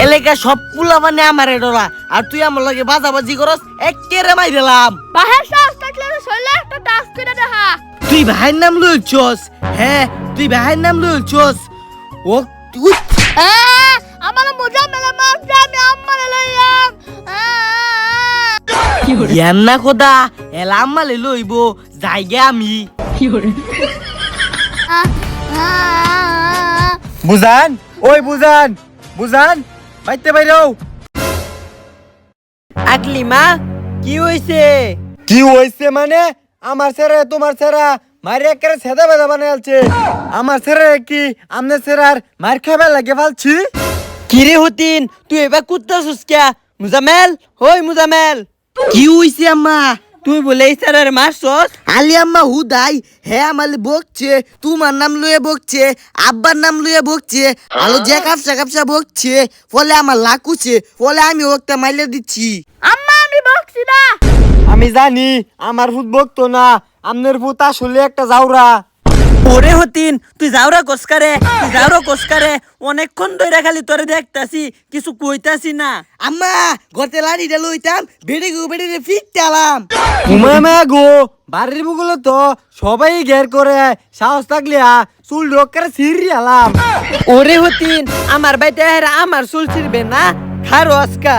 এলাকা সব পুলা মানে আমারে ডরা আর তুই আমার লগে বাজাবাজি করস একেরে মাই দিলাম। বাহের সাহস থাকলে শৈলে একটা টাস্ক করে দেখা। তুই ভাইয়ের নাম লইছস? হ্যাঁ তুই ভাইয়ের নাম লইছস। ও তুই আমার মজা মেলা মারছে আমি আম্মারে লইলাম। ইয়ান না খোদা এলা আম্মালে লইব যাইগে আমি। বুঝান ওই বুঝান বুঝান বাইতে বাইরেও। আকলিমা কি হইছে? কি হইছে মানে আমার ছেড়ে তোমার ছেড়া মারি একেবারে সেদা বেদা বানাইছে। আমার ছেড়ে কি আমনে ছেড়ার মার খাবার লাগে ফালছি। কিরে হতিন তুই এবার কুত্তাছস কে? মুজামেল হই মুজামেল কি হইছে আম্মা? তুই বলে ইসারার মারছস? আলি আম্মা হুদাই হে আমালে বকছে, তোমার নাম লয়ে বকছে, আব্বার নাম লয়ে বকছে, আলো যে কাপসা কাপসা বকছে, ফলে আমার লাকুছে, ফলে আমি ওকে মাইলে দিচ্ছি। আম্মা আমি বকছি না। আমি জানি আমার ভূত বকতো না, আমনের ভূত আসলে একটা জাউরা। ওরে হতিন তুই যাওরা কোসকারে, তুই যাওরা কোসকারে, অনেকক্ষণ ধরে খালি তোরে দেখতাছি কিছু কইতাছি না। আম্মা গতে লাড়িটা লইতাম বেড়ে ফিটতালাম। ঘুমামা গো বাড়ির বুগুলো তো সবাই ঘের করে সাহস থাকলে চুল রোগ করে ছিঁড়ি আলাম। ওরে হতিন আমার বাইতে আমার চুল ছিড়বে না, খারো আজকা।